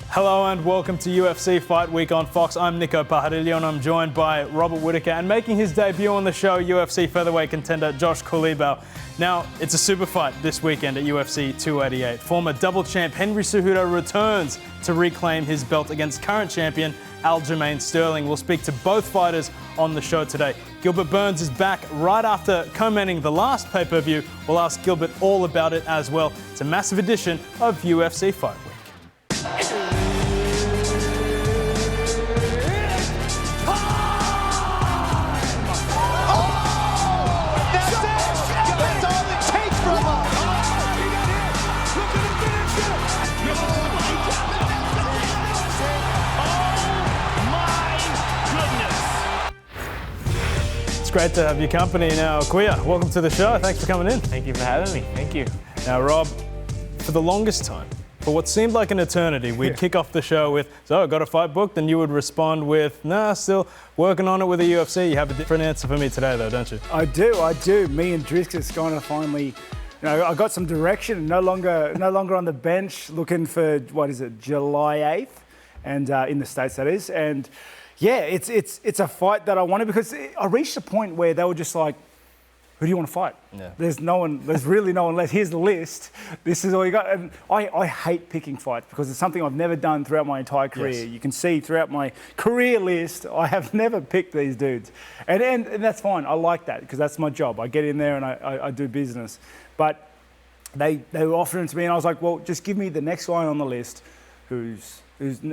Hello and welcome to UFC Fight Week on Fox. I'm Niko Pajarillo and I'm joined by Robert Whittaker and making his debut on the show, UFC featherweight contender Josh Culibao. Now, it's a super fight this weekend at UFC 288. Former double champ Henry Cejudo returns to reclaim his belt against current champion Aljamain Sterling. We'll speak to both fighters on the show today. Gilbert Burns is back right after commenting the last pay-per-view. We'll ask Gilbert all about it as well. It's a massive edition of UFC Fight Week. Great to have your company now, Kuya. Welcome to the show. Thanks for coming in. Thank you for having me. Thank you. Now, Rob, for the longest time, for what seemed like an eternity, we'd kick off the show with, so, got a fight booked? And you would respond with, nah, still working on it with the UFC. You have a different answer for me today, though, don't you? I do. Me and Dricus going to finally, I got some direction. No longer on the bench looking for, July 8th? And in the States, that is. And yeah, it's a fight that I wanted because I reached a point where they were just like, who do you want to fight? Yeah. There's really no one left. Here's the list. This is all you got. And I hate picking fights because it's something I've never done throughout my entire career. Yes. You can see throughout my career list, I have never picked these dudes. And that's fine. I like that because that's my job. I get in there and I do business. But they were offering it to me and I was like, well, just give me the next guy on the list who's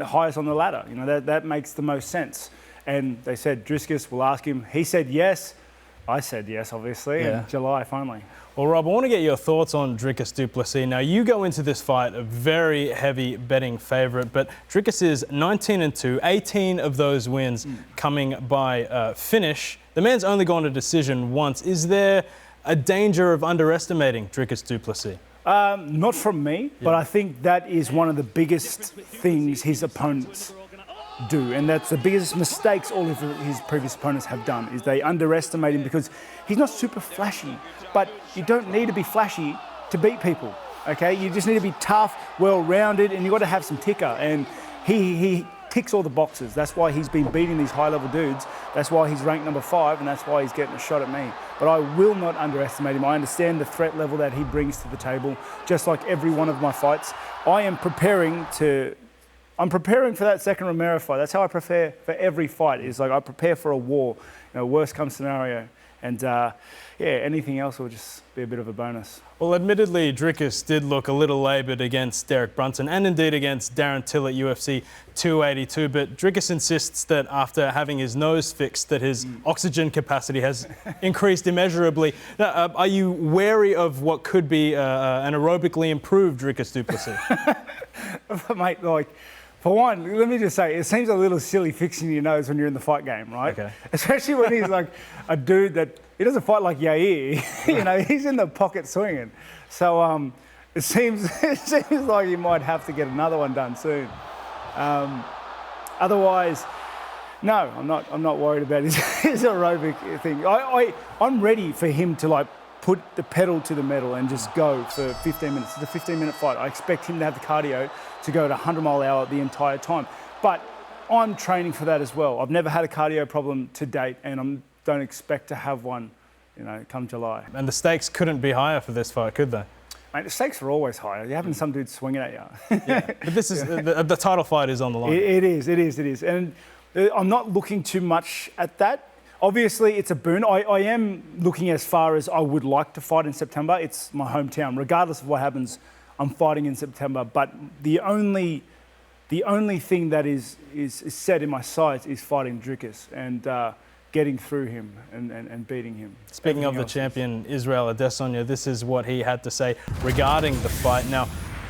highest on the ladder. That makes the most sense. And they said, Dricus, we'll ask him. He said yes. I said yes, obviously, in July finally. Well, Rob, I want to get your thoughts on Dricus du Plessis. Now, you go into this fight a very heavy betting favourite, but Dricus is 19-2, 18 of those wins coming by finish. The man's only gone to decision once. Is there a danger of underestimating Dricus du Plessis? Not from me, but I think that is one of the biggest things his opponents do, and that's the biggest mistakes all of his previous opponents have done, is they underestimate him because he's not super flashy, but you don't need to be flashy to beat people, okay? You just need to be tough, well-rounded, and you've got to have some ticker, and he ticks all the boxes. That's why he's been beating these high-level dudes. That's why he's ranked number 5, and that's why he's getting a shot at me. But I will not underestimate him. I understand the threat level that he brings to the table, just like every one of my fights. I'm preparing for that second Romero fight. That's how I prepare for every fight. Is like I prepare for a war, worst come scenario. And anything else will just be a bit of a bonus. Well, admittedly, Dricus did look a little laboured against Derek Brunson and indeed against Darren Till at UFC 282. But Dricus insists that after having his nose fixed, that his oxygen capacity has increased immeasurably. Now, are you wary of what could be an aerobically improved Dricus du Plessis? Mate, for one, let me just say, it seems a little silly fixing your nose when you're in the fight game, right? Okay. Especially when he's like a dude that, he doesn't fight like Yair, he's in the pocket swinging. So it seems like he might have to get another one done soon. Otherwise, no, I'm not worried about his aerobic thing. I'm ready for him to put the pedal to the metal and just go for 15 minutes. It's a 15-minute fight. I expect him to have the cardio to go at 100 mile an hour the entire time. But I'm training for that as well. I've never had a cardio problem to date, and I don't expect to have one, come July. And the stakes couldn't be higher for this fight, could they? Mate, the stakes are always higher. You're having some dudes swinging at you. Yeah, but this is the title fight is on the line. It is. And I'm not looking too much at that. Obviously, it's a boon. I am looking as far as I would like to fight in September. It's my hometown. Regardless of what happens, I'm fighting in September. But the only thing that is set in my sights is fighting Dricus and getting through him and beating him. Speaking of the champion, Israel Adesanya, this is what he had to say regarding the fight. Now,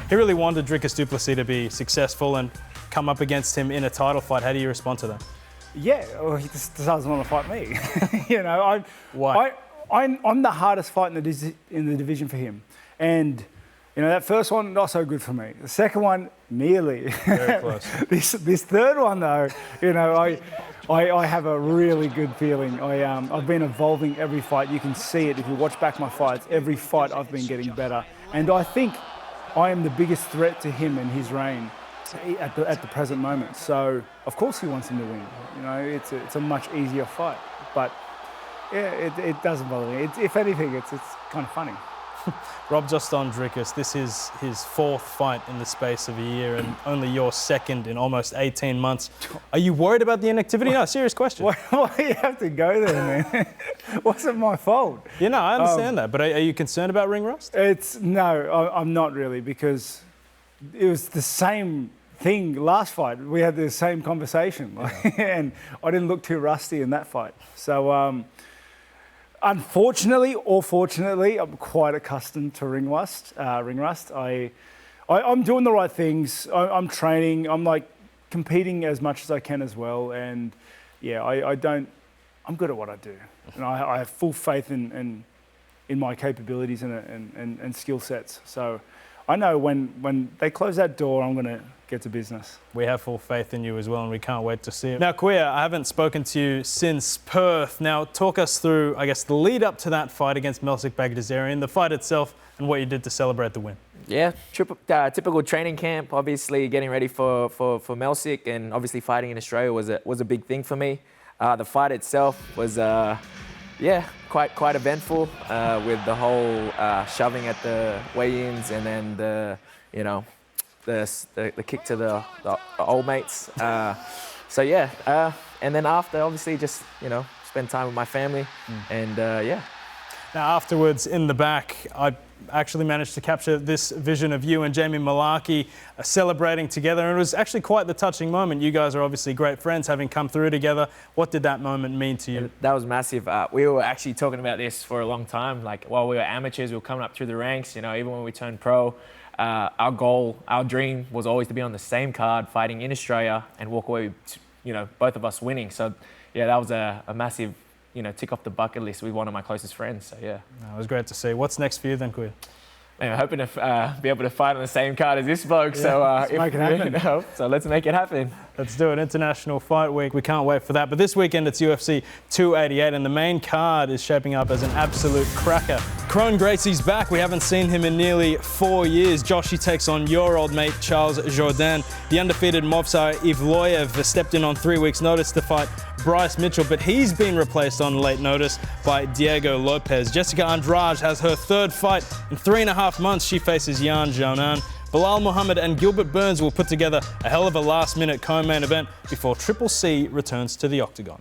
he really wanted Dricus du Plessis to be successful and come up against him in a title fight. How do you respond to that? Yeah, well, he just doesn't want to fight me. Why? I'm the hardest fight in the division for him. And that first one, not so good for me. The second one, nearly. Very close. This third one, though, I have a really good feeling. I've been evolving every fight. You can see it if you watch back my fights. Every fight I've been getting better. And I think I am the biggest threat to him in his reign at the present moment. So of course he wants him to win. You know, it's a much easier fight. But yeah, it doesn't bother me. If anything, it's kind of funny. Rob, just on Dricus, this is his fourth fight in the space of a year and only your second in almost 18 months. Are you worried about the inactivity? No, serious question. Why do you have to go there, man? Wasn't my fault. Yeah, no, I understand that. But are you concerned about ring rust? No, I'm not really, because it was the same thing last fight. We had the same conversation, and I didn't look too rusty in that fight. So, unfortunately or fortunately, I'm quite accustomed to ring rust. I'm doing the right things. I'm training. I'm like competing as much as I can as well. And yeah, I'm good at what I do. And I have full faith in my capabilities and skill sets. So I know when they close that door, I'm going to get to business. We have full faith in you as well, and we can't wait to see it. Now, Quia, I haven't spoken to you since Perth. Now, talk us through, I guess, the lead up to that fight against Melsik Baghdasaryan, the fight itself, and what you did to celebrate the win. Yeah, typical training camp. Obviously, getting ready for Melsik, and obviously fighting in Australia was a big thing for me. The fight itself was, quite eventful with the whole shoving at the weigh-ins, and then the kick to the old mates. And then after, obviously, just spend time with my family, and Now, afterwards, in the back, I actually managed to capture this vision of you and Jamie Malarkey celebrating together, and it was actually quite the touching moment. You guys are obviously great friends, having come through together. What did that moment mean to you? That was massive. We were actually talking about this for a long time. Like, while we were amateurs, we were coming up through the ranks. Even when we turned pro, our goal, our dream was always to be on the same card, fighting in Australia, and walk away with, both of us winning. So, yeah, that was a massive, tick off the bucket list with one of my closest friends. So, yeah. It was great to see. What's next for you then, Quia? Man, I'm hoping to be able to fight on the same card as this bloke. Yeah, let's make it happen. So let's make it happen. Let's do it. International Fight Week. We can't wait for that. But this weekend it's UFC 288, and the main card is shaping up as an absolute cracker. Kron Gracie's back. We haven't seen him in nearly 4 years. Joshy takes on your old mate Charles Jourdain. The undefeated Movsar Evloev stepped in on 3 weeks' notice to fight Bryce Mitchell, but he's been replaced on late notice by Diego Lopez. Jessica Andrade has her third fight in 3.5 months. She faces Yan Xiaonan. Bilal Muhammad and Gilbert Burns will put together a hell of a last-minute co-main event before Triple C returns to the octagon.